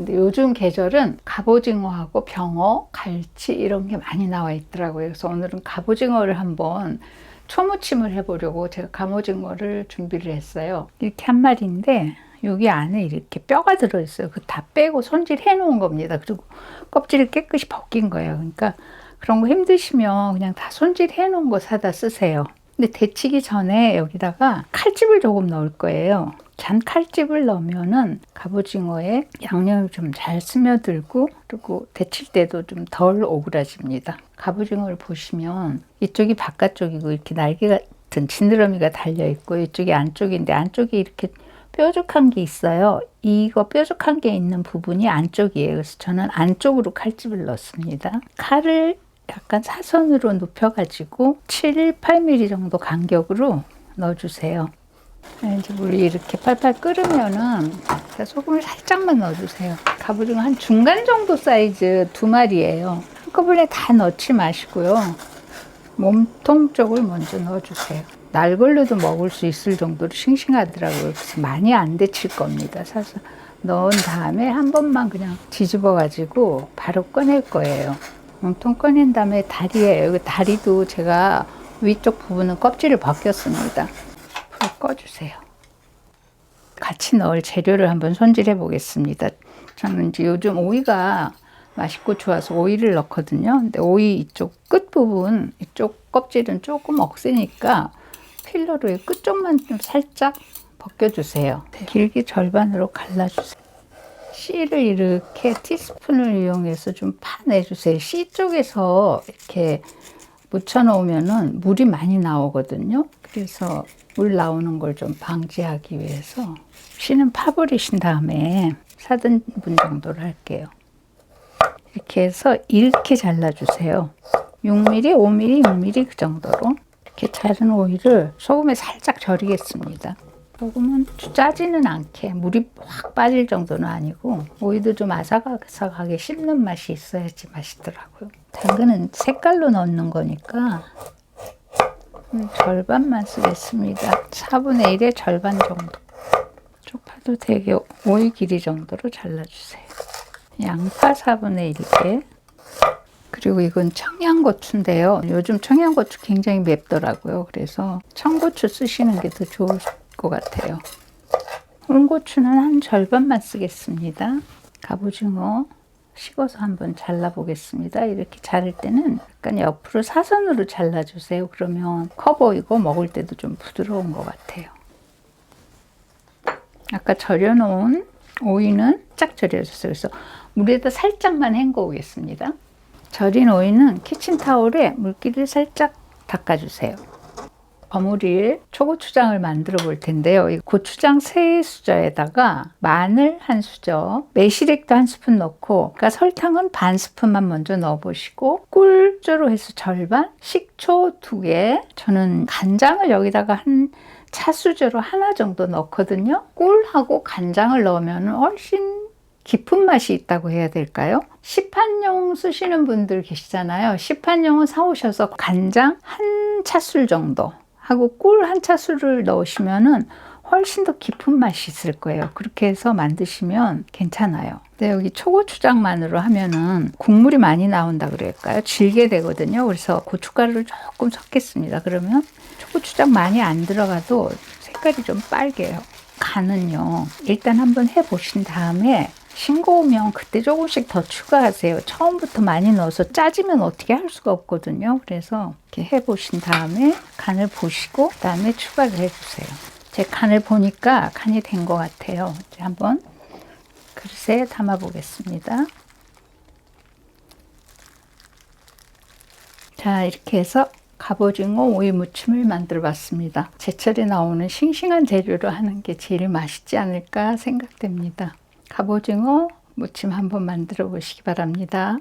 근데 요즘 계절은 갑오징어하고 병어, 갈치 이런 게 많이 나와 있더라고요. 그래서 오늘은 갑오징어를 한번 초무침을 해보려고 제가 갑오징어를 준비를 했어요. 이렇게 한 마리인데 여기 안에 이렇게 뼈가 들어있어요. 그 다 빼고 손질해 놓은 겁니다. 그리고 껍질을 깨끗이 벗긴 거예요. 그러니까 그런 거 힘드시면 그냥 다 손질해 놓은 거 사다 쓰세요. 근데 데치기 전에 여기다가 칼집을 조금 넣을 거예요. 잔 칼집을 넣으면은 갑오징어에 양념이 좀 잘 스며들고 그리고 데칠 때도 좀 덜 오그라집니다. 갑오징어를 보시면 이쪽이 바깥쪽이고 이렇게 날개 같은 지느러미가 달려 있고 이쪽이 안쪽인데 안쪽이 이렇게 뾰족한 게 있어요. 이거 뾰족한 게 있는 부분이 안쪽이에요. 그래서 저는 안쪽으로 칼집을 넣습니다. 칼을 약간 사선으로 눕혀가지고 7, 8mm 정도 간격으로 넣어주세요. 이제 물이 이렇게 팔팔 끓으면은 소금을 살짝만 넣어주세요. 갑오징어 한 중간 정도 사이즈 2마리예요. 한꺼번에 다 넣지 마시고요. 몸통 쪽을 먼저 넣어주세요. 날 걸려도 먹을 수 있을 정도로 싱싱하더라고요. 그래서 많이 안 데칠 겁니다. 사서 넣은 다음에 한 번만 그냥 뒤집어 가지고 바로 꺼낼 거예요. 몸통 꺼낸 다음에 다리예요. 다리도 제가 위쪽 부분은 껍질을 벗겼습니다. 불을 꺼주세요. 같이 넣을 재료를 한번 손질해 보겠습니다. 저는 이제 요즘 오이가 맛있고 좋아서 오이를 넣거든요. 근데 오이 이쪽 끝부분, 이쪽 껍질은 조금 억세니까 필러로 끝쪽만 좀 살짝 벗겨주세요. 길게 절반으로 갈라주세요. 씨를 이렇게 티스푼을 이용해서 좀 파내주세요. 씨 쪽에서 이렇게 묻혀놓으면 물이 많이 나오거든요. 그래서 물 나오는 걸 좀 방지하기 위해서 씨는 파버리신 다음에 4등분 정도를 할게요. 이렇게 해서 이렇게 잘라주세요. 6mm, 5mm, 6mm 그 정도로 이렇게 자른 오이를 소금에 살짝 절이겠습니다. 소금은 짜지는 않게 물이 확 빠질 정도는 아니고 오이도 좀 아삭아삭하게 씹는 맛이 있어야지 맛있더라고요. 당근은 색깔로 넣는 거니까 절반만 쓰겠습니다. 4분의 1의 절반 정도. 쪽파도 되게 오이 길이 정도로 잘라주세요. 양파 4분의 1개. 그리고 이건 청양고추인데요. 요즘 청양고추 굉장히 맵더라고요. 그래서 청고추 쓰시는 게 더 좋을 것 같아요. 홍고추는 한 절반만 쓰겠습니다. 갑오징어 식어서 한번 잘라보겠습니다. 이렇게 자를 때는 약간 옆으로 사선으로 잘라주세요. 그러면 커 보이고 먹을 때도 좀 부드러운 것 같아요. 아까 절여놓은 오이는 쫙 절여줬어요. 그래서 물에다 살짝만 헹궈 오겠습니다. 절인 오이는 키친타올에 물기를 살짝 닦아주세요. 버무릴 초고추장을 만들어 볼 텐데요. 이 고추장 3수저에다가 마늘 1수저, 매실액도 1스푼 넣고, 그러니까 설탕은 반 스푼만 먼저 넣어보시고, 꿀조로 해서 절반, 식초 2개, 저는 간장을 여기다가 한 차수저로 하나 정도 넣거든요. 꿀하고 간장을 넣으면 훨씬 깊은 맛이 있다고 해야 될까요? 시판용 쓰시는 분들 계시잖아요. 시판용은 사오셔서 간장 한 차술 정도 하고 꿀 한 차술을 넣으시면은 훨씬 더 깊은 맛이 있을 거예요. 그렇게 해서 만드시면 괜찮아요. 근데 여기 초고추장만으로 하면은 국물이 많이 나온다 그럴까요? 질게 되거든요. 그래서 고춧가루를 조금 섞겠습니다. 그러면 초고추장 많이 안 들어가도 색깔이 좀 빨개요. 간은요, 일단 한번 해보신 다음에 싱거우면 그때 조금씩 더 추가하세요. 처음부터 많이 넣어서 짜지면 어떻게 할 수가 없거든요. 그래서 이렇게 해보신 다음에 간을 보시고 그다음에 추가를 해주세요. 제 간을 보니까 간이 된 것 같아요. 이제 한번 그릇에 담아 보겠습니다. 자, 이렇게 해서 갑오징어 오이 무침을 만들어 봤습니다. 제철에 나오는 싱싱한 재료로 하는 게 제일 맛있지 않을까 생각됩니다. 갑오징어 무침 한번 만들어 보시기 바랍니다.